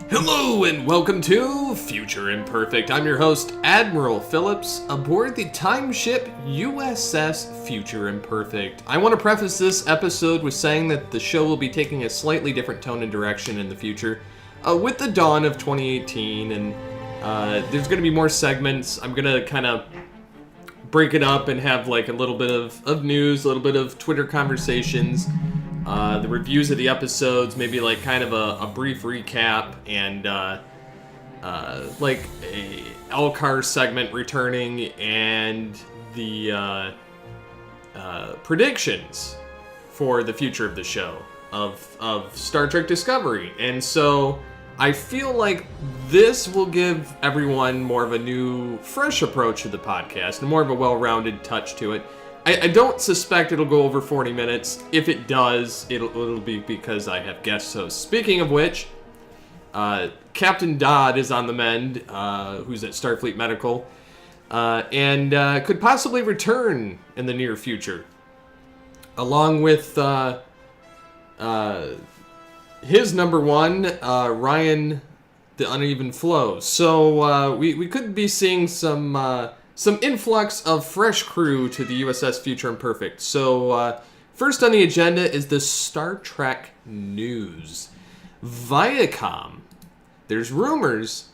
Hello and welcome to Future Imperfect. I'm your host, Admiral Phillips, aboard the time ship USS Future Imperfect. I want to preface this episode with saying that the show will be taking a slightly different tone and direction in the future with the dawn of 2018, and there's going to be more segments. I'm going to kind of break it up and have like a little bit of news, a little bit of Twitter conversations, the reviews of the episodes, maybe like kind of a brief recap, and like a Elcar segment returning, and the predictions for the future of the show of Star Trek Discovery. And so I feel like this will give everyone more of a new, fresh approach to the podcast and more of a well-rounded touch to it. I don't suspect it'll go over 40 minutes. If it does, it'll be because I have guest hosts. Speaking of which, Captain Dodd is on the mend, who's at StarFleet Medical, and could possibly return in the near future, along with his number one, Ryan, the Uneven Flow. So we could be seeing some influx of fresh crew to the USS Future Imperfect. So first on the agenda is the Star Trek news. Viacom. There's rumors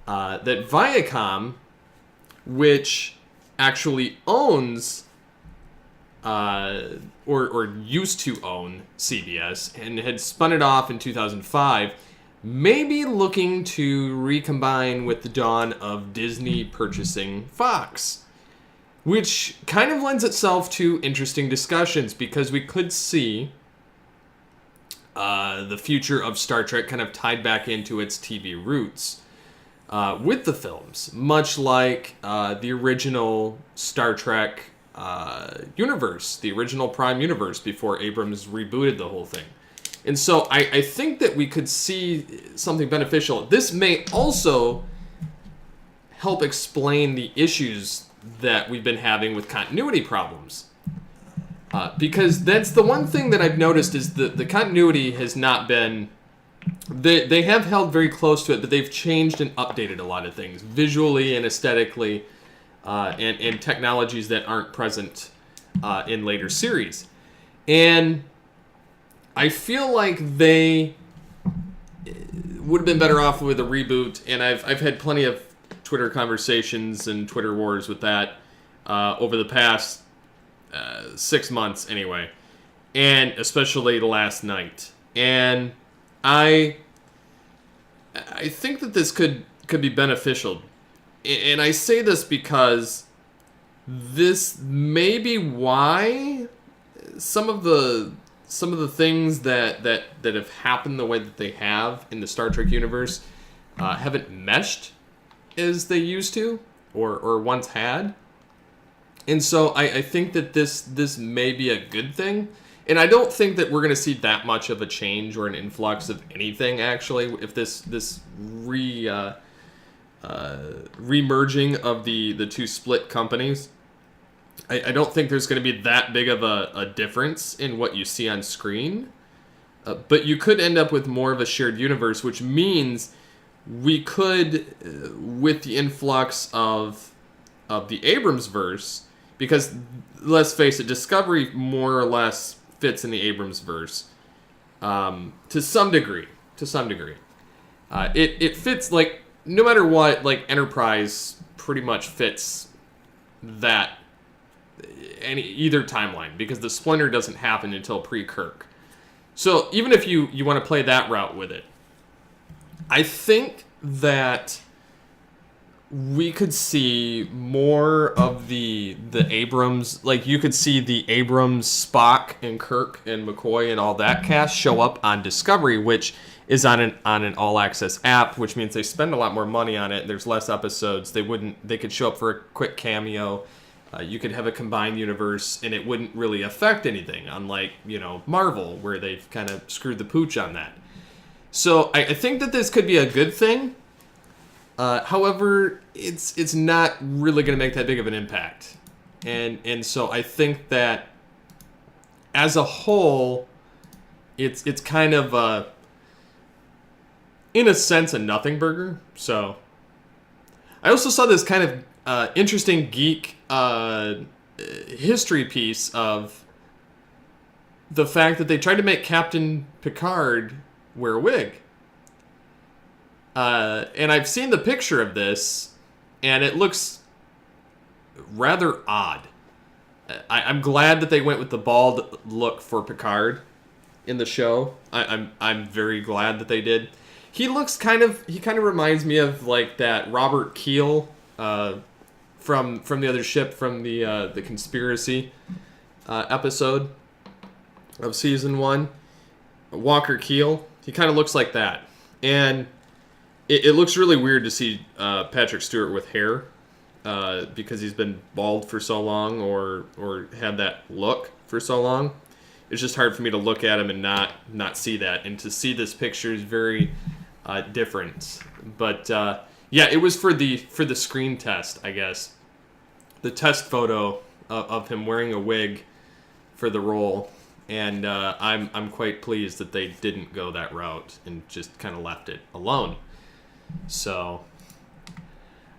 that Viacom, which actually owns or used to own CBS and had spun it off in 2005, may be looking to recombine with the dawn of Disney purchasing Fox, which kind of lends itself to interesting discussions, because we could see the future of Star Trek kind of tied back into its TV roots with the films, much like the original Star Trek universe, the original Prime universe, before Abrams rebooted the whole thing. And so I think that we could see something beneficial. This may also help explain the issues that we've been having with continuity problems. Because that's the one thing that I've noticed, is the continuity has not been... They have held very close to it, but they've changed and updated a lot of things, visually and aesthetically, and technologies that aren't present in later series. And I feel like they would have been better off with a reboot, and I've had plenty of Twitter conversations and Twitter wars with that over the past 6 months anyway, and especially last night. And I think that this could be beneficial, and I say this because this may be why some of the things that have happened the way that they have in the Star Trek universe haven't meshed as they used to or once had. And so I think that this may be a good thing. And I don't think that we're going to see that much of a change or an influx of anything, actually, if this remerging of the two split companies. I don't think there's going to be that big of a difference in what you see on screen. But you could end up with more of a shared universe, which means we could, with the influx of the Abrams verse, because let's face it, Discovery more or less fits in the Abrams verse to some degree. It fits, like, no matter what, like Enterprise pretty much fits that either timeline, because the splinter doesn't happen until pre-Kirk. So even if you want to play that route with it, I think that we could see more of the Abrams, like you could see the Abrams, Spock and Kirk and McCoy and all that cast show up on Discovery, which is on an all-access app, which means they spend a lot more money on it. There's less episodes. They could show up for a quick cameo. You could have a combined universe, and it wouldn't really affect anything, unlike, Marvel, where they've kind of screwed the pooch on that. So I think that this could be a good thing. However, it's not really going to make that big of an impact. And so I think that as a whole, it's kind of in a sense, a nothing burger. So I also saw this kind of interesting geek history piece of the fact that they tried to make Captain Picard wear a wig. And I've seen the picture of this, and it looks rather odd. I'm glad that they went with the bald look for Picard in the show. I'm very glad that they did. He kind of reminds me of like that Robert Keel from the other ship from the conspiracy episode of season 1. Walker Keel. He kind of looks like that, and it looks really weird to see Patrick Stewart with hair. Because he's been bald for so long or had that look for so long. It's just hard for me to look at him and not see that. And to see this picture is very different. But yeah, it was for the screen test, I guess. The test photo of him wearing a wig for the role. And I'm quite pleased that they didn't go that route and just kind of left it alone. So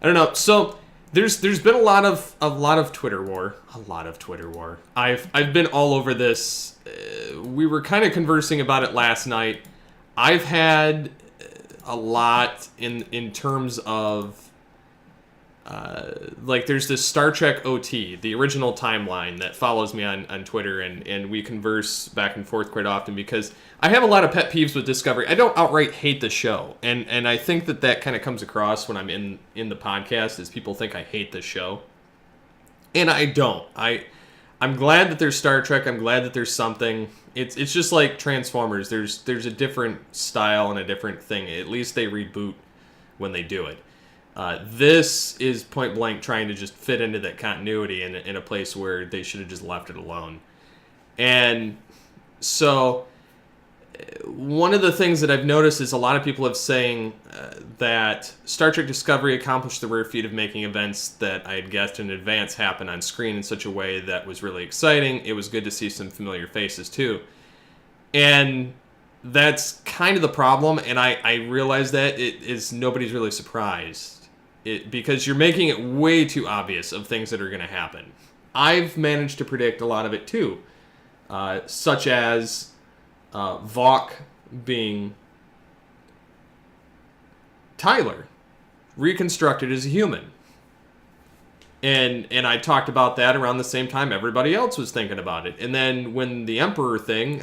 I don't know. So There's been a lot of Twitter war. I've been all over this. We were kind of conversing about it last night. I've had a lot in terms of like there's this Star Trek OT, the original timeline that follows me on Twitter, and we converse back and forth quite often because I have a lot of pet peeves with Discovery. I don't outright hate the show, and I think that kind of comes across when I'm in the podcast, is people think I hate the show, and I don't. I'm glad that there's Star Trek. I'm glad that there's something. It's just like Transformers. There's a different style and a different thing. At least they reboot when they do it. This is point blank trying to just fit into that continuity in a place where they should have just left it alone. And so one of the things that I've noticed is a lot of people have saying that Star Trek Discovery accomplished the rare feat of making events that I had guessed in advance happen on screen in such a way that was really exciting. It was good to see some familiar faces too. And that's kind of the problem, and I realize that it is nobody's really surprised. Because you're making it way too obvious of things that are going to happen. I've managed to predict a lot of it too, such as Vok being Tyler, reconstructed as a human. And I talked about that around the same time everybody else was thinking about it. And then when the Emperor thing,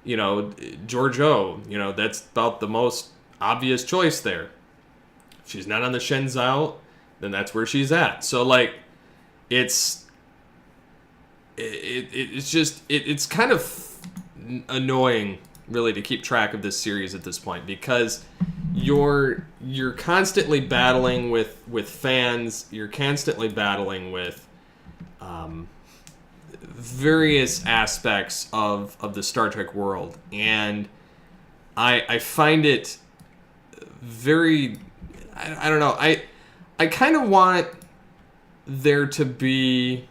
George O, that's about the most obvious choice there. If she's not on the Shenzhou, then that's where she's at. So like, it's kind of annoying really to keep track of this series at this point, because you're constantly battling with fans. You're constantly battling with various aspects of the Star Trek world, and I find it very. I don't know. I kind of want there to be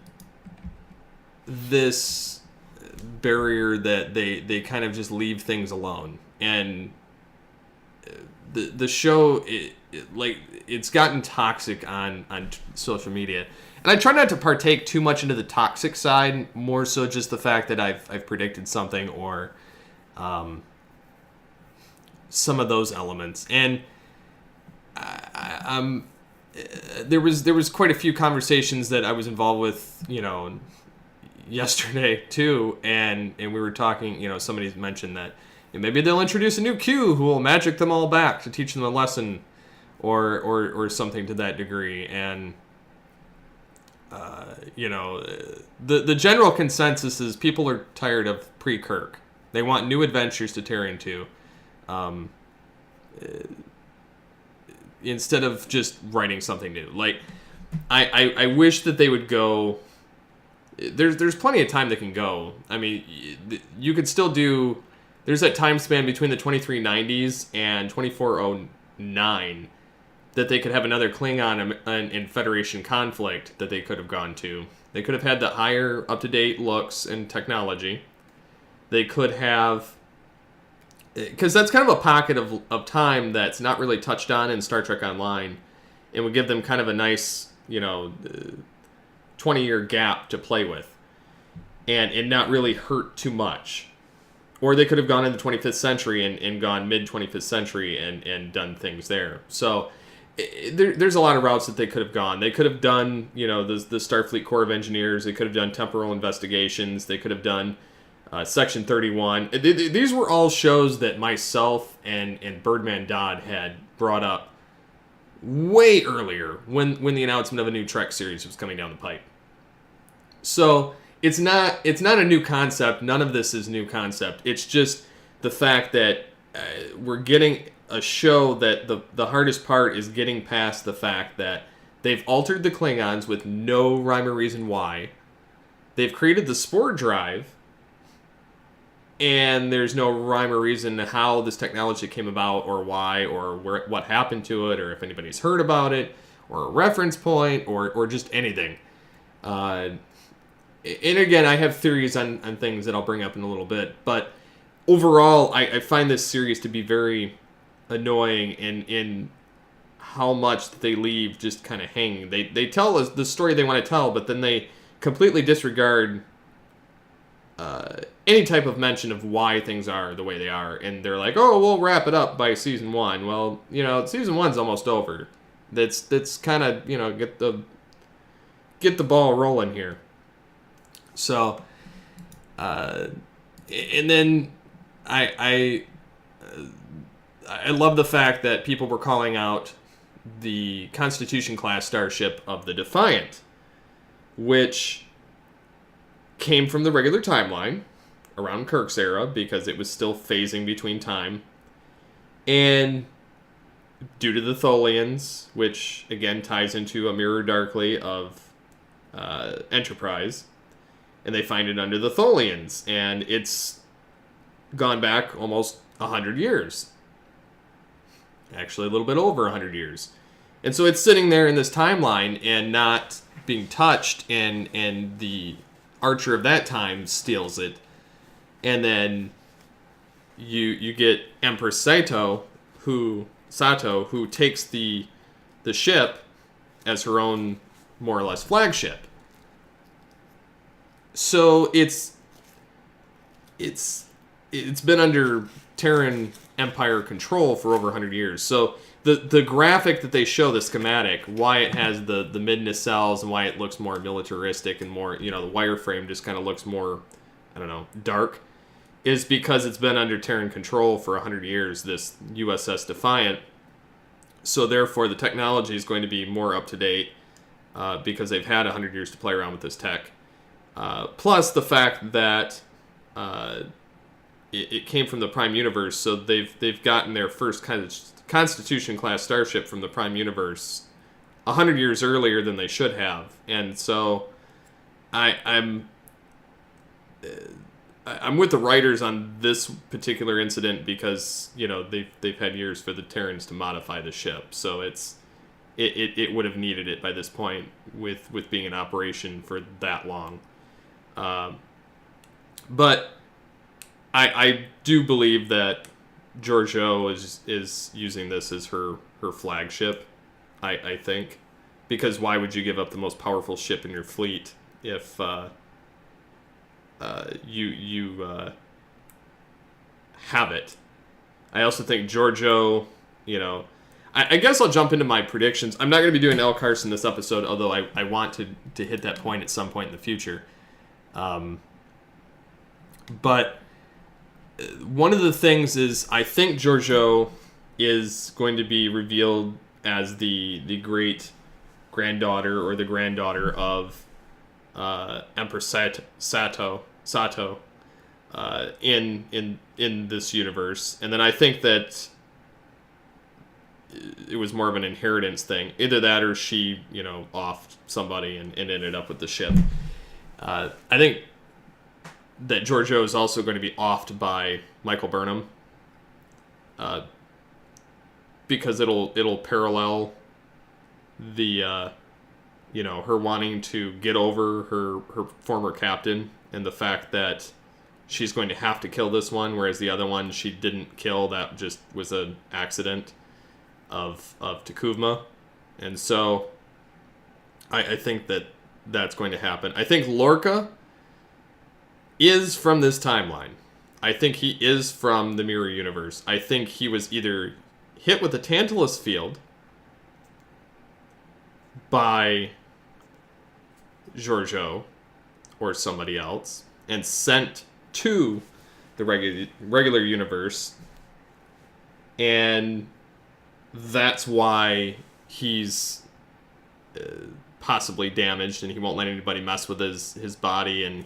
this barrier that they kind of just leave things alone, and the show it's gotten toxic on social media, and I try not to partake too much into the toxic side. More so just the fact that I've predicted something or some of those elements. And there was quite a few conversations that I was involved with, yesterday too, and we were talking. Somebody mentioned that maybe they'll introduce a new Q who will magic them all back to teach them a lesson, or something to that degree. And the general consensus is people are tired of pre-Kirk. They want new adventures to tear into. Instead of just writing something new. Like, I wish that they would go. There's plenty of time that can go. I mean, you could still do. There's that time span between the 2390s and 2409 that they could have another Klingon in Federation conflict that they could have gone to. They could have had the higher up-to-date looks and technology. They could have because that's kind of a pocket of time that's not really touched on in Star Trek Online. It would give them kind of a nice, 20-year gap to play with, and not really hurt too much. Or they could have gone in the 25th century and gone mid-25th century and done things there. So there's a lot of routes that they could have gone. They could have done, the Starfleet Corps of Engineers. They could have done temporal investigations. They could have done Section 31. These were all shows that myself and Birdman Dodd had brought up way earlier when the announcement of a new Trek series was coming down the pipe. So it's not a new concept. None of this is new concept. It's just the fact that we're getting a show that the hardest part is getting past the fact that they've altered the Klingons with no rhyme or reason why. They've created the spore drive, and there's no rhyme or reason how this technology came about, or why, or what happened to it, or if anybody's heard about it, or a reference point, or just anything. And again, I have theories on things that I'll bring up in a little bit, but overall, I find this series to be very annoying in how much they leave just kind of hanging. They tell us the story they want to tell, but then they completely disregard any type of mention of why things are the way they are, and they're like, "Oh, we'll wrap it up by season 1." Well, season 1's almost over. That's kind of get the ball rolling here. So, and then I love the fact that people were calling out the Constitution class starship of the Defiant, which came from the regular timeline around Kirk's era because it was still phasing between time, and due to the Tholians, which again ties into A Mirror Darkly of Enterprise, and they find it under the Tholians, and it's gone back almost 100 years. Actually, a little bit over 100 years. And so it's sitting there in this timeline and not being touched, and the Archer of that time steals it. And then you get Empress Sato, who takes the ship as her own, more or less, flagship. So it's been under Terran Empire control for over 100 years. So the graphic that they show, the schematic, why it has the mid nacelles and why it looks more militaristic and more, the wireframe just kind of looks more, dark, is because it's been under Terran control for 100 years, this USS Defiant. So therefore the technology is going to be more up to date because they've had 100 years to play around with this tech. Plus the fact that it came from the Prime Universe, so they've gotten their first kind of Constitution class starship from the Prime Universe 100 years earlier than they should have, and so I'm with the writers on this particular incident because they've had years for the Terrans to modify the ship, so it would have needed it by this point with being in operation for that long. But I do believe that Georgiou is using this as her flagship, I think. Because why would you give up the most powerful ship in your fleet if you have it? I also think Georgiou, I guess I'll jump into my predictions. I'm not going to be doing Elle Carson this episode, although I want to hit that point at some point in the future. But one of the things is I think Georgiou is going to be revealed as the great granddaughter or the granddaughter of Empress Sato in this universe, and then I think that it was more of an inheritance thing. Either that or she, offed somebody and ended up with the ship. I think that Georgiou is also going to be offed by Michael Burnham, because it'll parallel the her wanting to get over her former captain and the fact that she's going to have to kill this one, whereas the other one she didn't kill. That just was an accident of Takuvma. And so I think that's going to happen. I think Lorca is from this timeline. I think he is from the Mirror Universe. I think he was either hit with a Tantalus field by Giorgio or somebody else and sent to the regular universe, and that's why he's possibly damaged and he won't let anybody mess with his body, and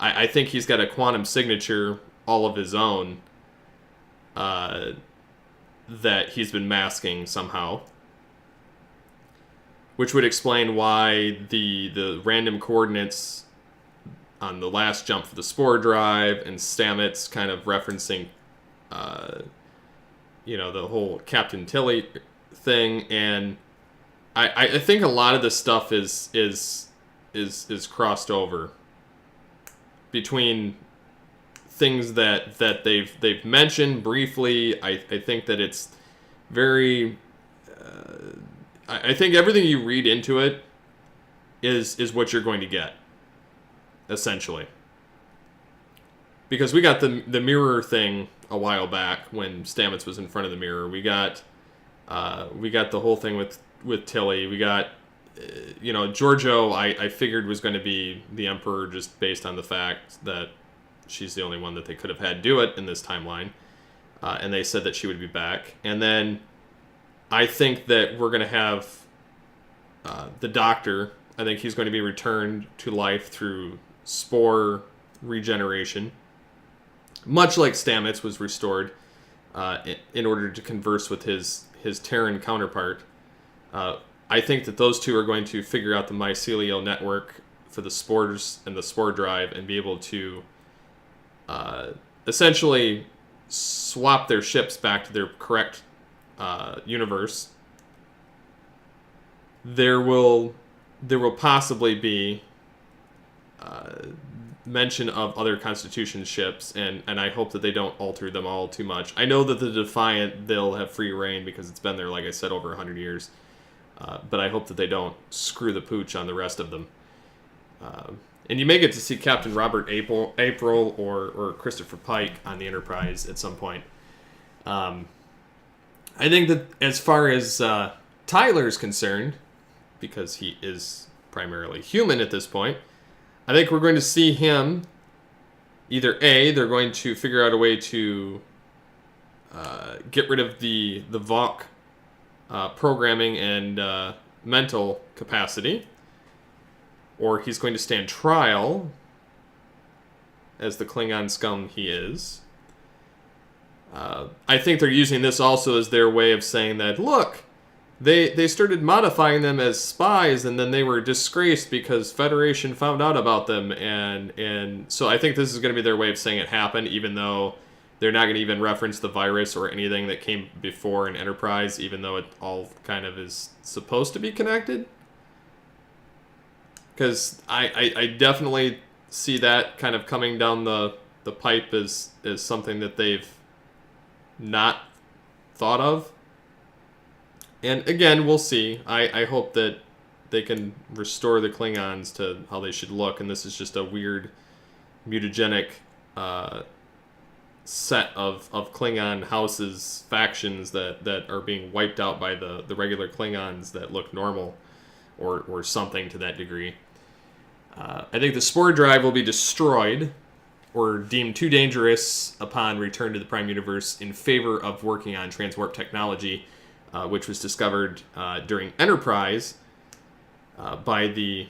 I think he's got a quantum signature all of his own that he's been masking somehow, which would explain why the random coordinates on the last jump for the spore drive and Stamets kind of referencing the whole Captain Tilly thing. And I think a lot of this stuff is crossed over between things that they've mentioned briefly. I think that it's very I think everything you read into it is what you're going to get, essentially. Because we got the mirror thing a while back when Stamets was in front of the mirror. We got the whole thing with Tilly. We got Giorgio. I figured was going to be the Emperor just based on the fact that she's the only one that they could have had do it in this timeline, and they said that she would be back. And then I think that we're going to have the Doctor. I think he's going to be returned to life through spore regeneration, much like Stamets was restored in order to converse with his Terran counterpart. I think that those two are going to figure out the mycelial network for the spores and the spore drive and be able to essentially swap their ships back to their correct universe. There will possibly be mention of other Constitution ships, and I hope that they don't alter them all too much. I know that the Defiant, they'll have free reign because it's been there, like I said, over 100 years. But I hope that they don't screw the pooch on the rest of them. And you may get to see Captain Robert April or Christopher Pike on the Enterprise at some point. I think that as far as Tyler is concerned, because he is primarily human at this point, I think we're going to see him either A, they're going to figure out a way to get rid of the Vok programming and mental capacity, or he's going to stand trial as the Klingon scum he is. I think they're using this also as their way of saying that, look, they started modifying them as spies and then they were disgraced because Federation found out about them, and so I think this is going to be their way of saying it happened, even though they're not going to even reference the virus or anything that came before in Enterprise, even though it all kind of is supposed to be connected. Because I definitely see that kind of coming down the pipe as something that they've not thought of. And again, we'll see. I hope that they can restore the Klingons to how they should look, and this is just a weird mutagenic set of Klingon houses, factions that are being wiped out by the regular Klingons that look normal or something to that degree. I think the spore drive will be destroyed or deemed too dangerous upon return to the Prime Universe in favor of working on transwarp technology, which was discovered during Enterprise by the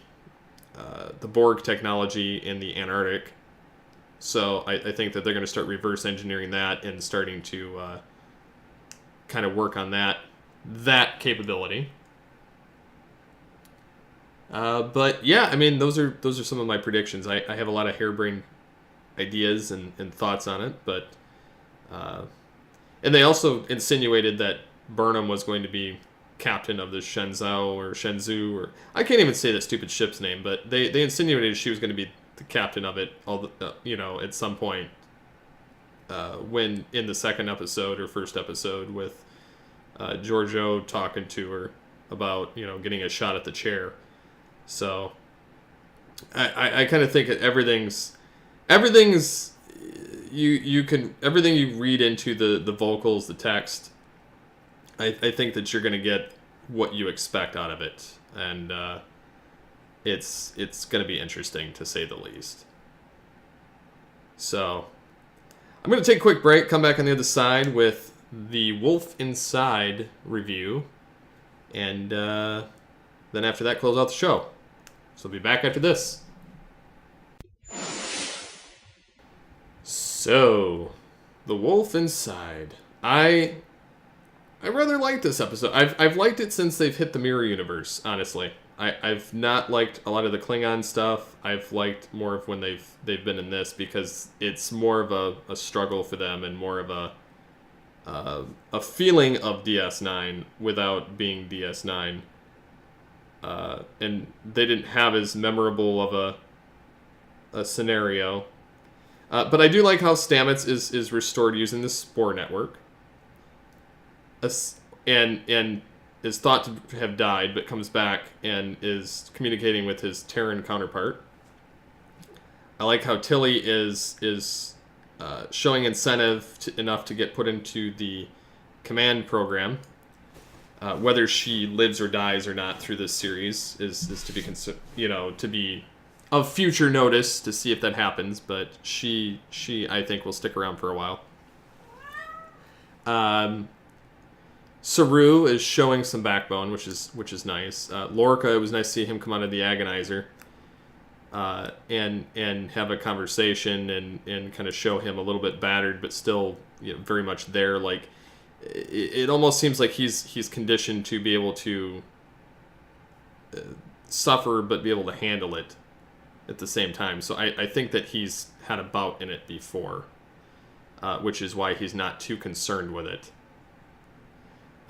Borg technology in the Antarctic. So I think that they're going to start reverse engineering that and starting to kind of work on that capability. But yeah, I mean, those are some of my predictions. I have a lot of harebrained ideas and thoughts on it, but and they also insinuated that Burnham was going to be captain of the Shenzhou, or I can't even say that stupid ship's name, but they insinuated she was going to be the captain of it, at some point, when in the second episode or first episode with Giorgio talking to her about getting a shot at the chair. So I kind of think that everything's everything you read into the vocals, the text. I think that you're gonna get what you expect out of it, and it's gonna be interesting to say the least. So I'm gonna take a quick break, come back on the other side with the Wolf Inside review, and then after that, close out the show. So I'll be back after this. So, The Wolf Inside. I rather like this episode. I've liked it since they've hit the mirror universe, honestly. I've not liked a lot of the Klingon stuff. I've liked more of when they've been in this, because it's more of a struggle for them and more of a feeling of DS9 without being DS9. And they didn't have as memorable of a scenario. But I do like how Stamets is restored using the Spore Network. And is thought to have died, but comes back and is communicating with his Terran counterpart. I like how Tilly is showing incentive enough to get put into the command program. Whether she lives or dies or not through this series is to be to be of future notice to see if that happens. But she I think will stick around for a while. Saru is showing some backbone, which is nice. Lorca, it was nice to see him come out of the Agonizer, and have a conversation and kind of show him a little bit battered, but still very much there. Like it almost seems like he's conditioned to be able to suffer, but be able to handle it at the same time. So I think that he's had a bout in it before, which is why he's not too concerned with it.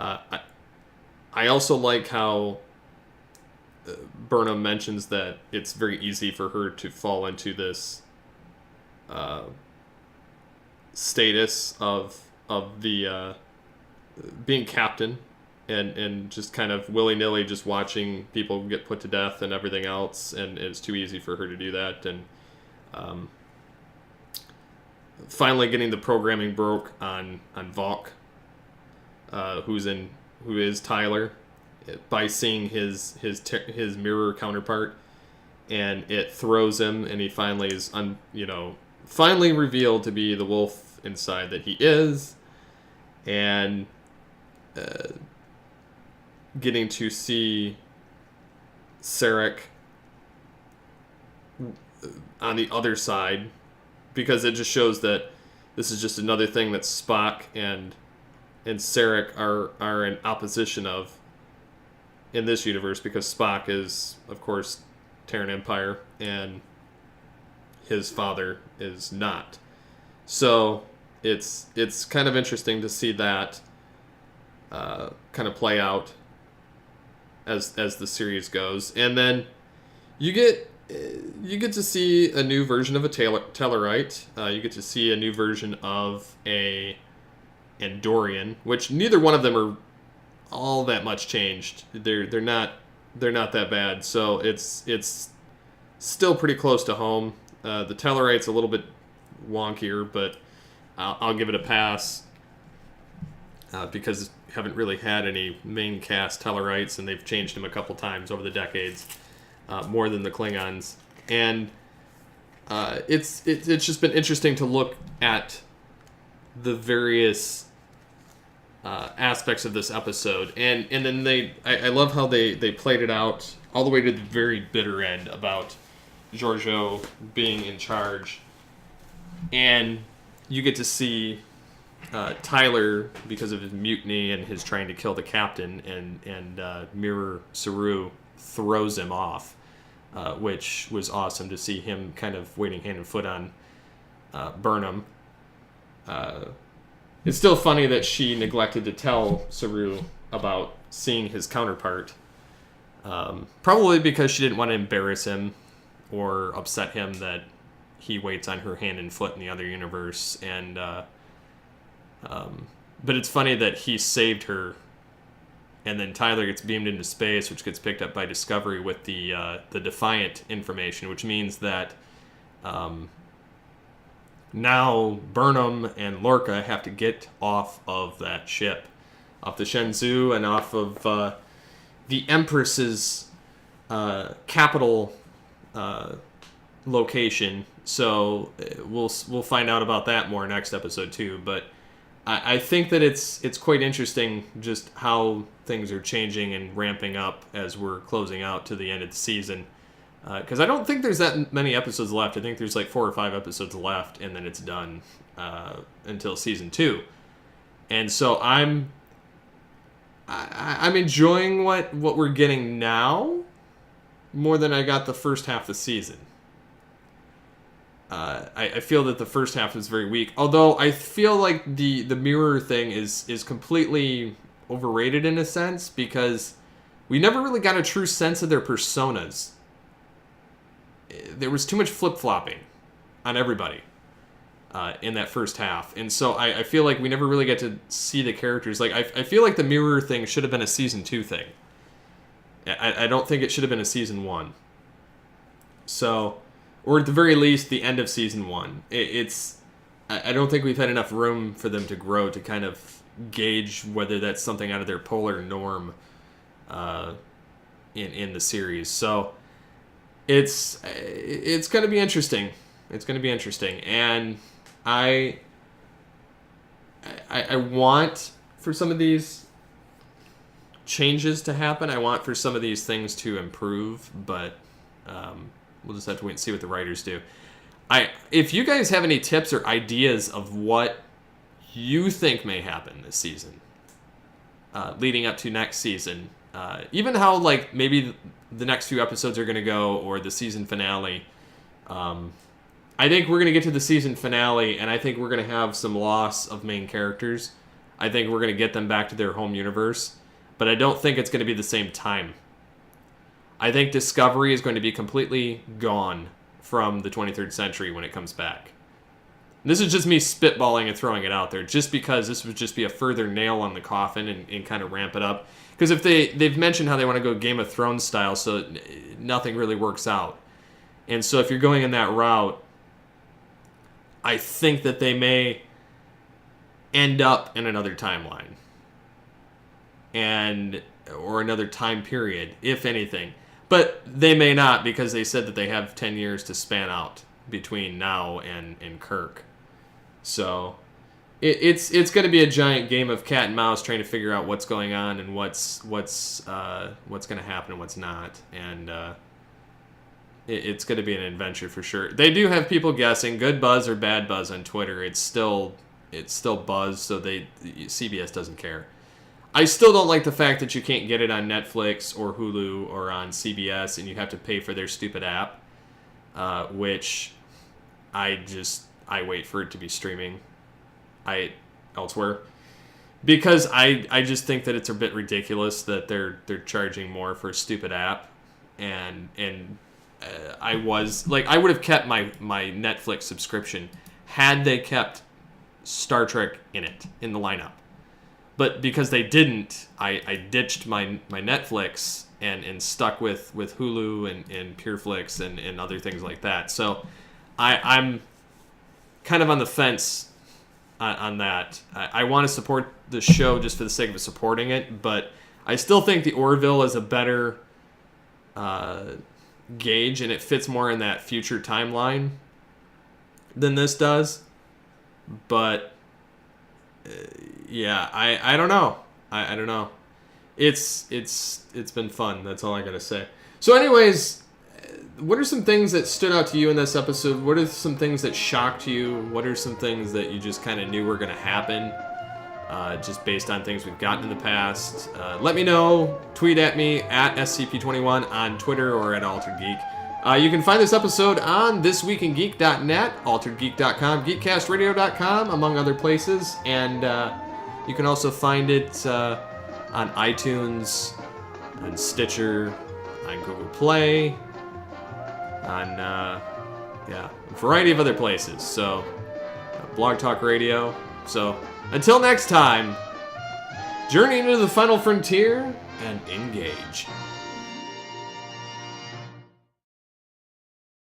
I also like how Burnham mentions that it's very easy for her to fall into this status of the being captain and just kind of willy-nilly just watching people get put to death and everything else, and it's too easy for her to do that. And finally getting the programming broke on Valk, who is Tyler, by seeing his mirror counterpart, and it throws him, and he finally is finally revealed to be the wolf inside that he is, and getting to see Sarek on the other side, because it just shows that this is just another thing that Spock and Sarek are in opposition of in this universe, because Spock is, of course, Terran Empire, and his father is not. So it's kind of interesting to see that kind of play out as the series goes, and then you get to see a new version of a Tellarite. You get to see a new version of a Andorian, which neither one of them are all that much changed. They're not that bad. So it's still pretty close to home. The Tellarite's a little bit wonkier, but I'll give it a pass because I haven't really had any main cast Tellarites, and they've changed them a couple times over the decades, more than the Klingons. And it's just been interesting to look at the various aspects of this episode, and then I love how they played it out all the way to the very bitter end about Giorgio being in charge, and you get to see Tyler, because of his mutiny and his trying to kill the captain, and Mirror Saru throws him off, which was awesome to see him kind of waiting hand and foot on Burnham. It's still funny that she neglected to tell Saru about seeing his counterpart. Probably because she didn't want to embarrass him or upset him that he waits on her hand and foot in the other universe. And but it's funny that he saved her, and then Tyler gets beamed into space, which gets picked up by Discovery with the Defiant information, which means that now Burnham and Lorca have to get off of that ship, off the Shenzhou and off of the Empress's capital location. So we'll find out about that more next episode too. But I think that it's quite interesting just how things are changing and ramping up as we're closing out to the end of the season. Because I don't think there's that many episodes left. I think there's like 4 or 5 episodes left, and then it's done until season 2. And so I'm enjoying what we're getting now more than I got the first half of the season. I feel that the first half is very weak. Although I feel like the mirror thing is completely overrated in a sense, because we never really got a true sense of their personas. There was too much flip-flopping on everybody in that first half. And so I feel like we never really get to see the characters. Like I feel like the mirror thing should have been a season 2 thing. I don't think it should have been a season 1. So, or at the very least, the end of season 1. I don't think we've had enough room for them to grow to kind of gauge whether that's something out of their polar norm in the series. So it's going to be interesting. It's going to be interesting, and I want for some of these changes to happen. I want for some of these things to improve, but we'll just have to wait and see what the writers do. If you guys have any tips or ideas of what you think may happen this season, leading up to next season, even how like maybe the next few episodes are going to go, or the season finale. I think we're going to get to the season finale, and I think we're going to have some loss of main characters. I think we're going to get them back to their home universe, but I don't think it's going to be the same time. I think Discovery is going to be completely gone from the 23rd century when it comes back. This is just me spitballing and throwing it out there, just because this would just be a further nail on the coffin and kind of ramp it up. Because if they've mentioned how they want to go Game of Thrones style, so nothing really works out. And so if you're going in that route, I think that they may end up in another timeline. Or another time period, if anything. But they may not, because they said that they have 10 years to span out between now and Kirk. So it's going to be a giant game of cat and mouse, trying to figure out what's going on and what's going to happen and what's not. And it's going to be an adventure for sure. They do have people guessing, good buzz or bad buzz on Twitter. It's still buzz, so CBS doesn't care. I still don't like the fact that you can't get it on Netflix or Hulu or on CBS, and you have to pay for their stupid app, which I wait for it to be streaming elsewhere, because I just think that it's a bit ridiculous that they're charging more for a stupid app, and I would have kept my Netflix subscription had they kept Star Trek in the lineup. But because they didn't, I ditched my Netflix and stuck with Hulu and PureFlix and other things like that. So I'm kind of on the fence on that. I want to support the show just for the sake of supporting it, but I still think the Orville is a better gauge, and it fits more in that future timeline than this does. But yeah, I don't know. I don't know. It's been fun. That's all I gotta say. So anyways, what are some things that stood out to you in this episode? What are some things that shocked you? What are some things that you just kind of knew were gonna happen, just based on things we've gotten in the past? Let me know. Tweet at me at SCP21 on Twitter or at Altered Geek. You can find this episode on thisweekingeek.net, alteredgeek.com, geekcastradio.com, among other places. And you can also find it on iTunes, on Stitcher, on Google Play, on a variety of other places. So, Blog Talk Radio. So, until next time, journey into the final frontier and engage.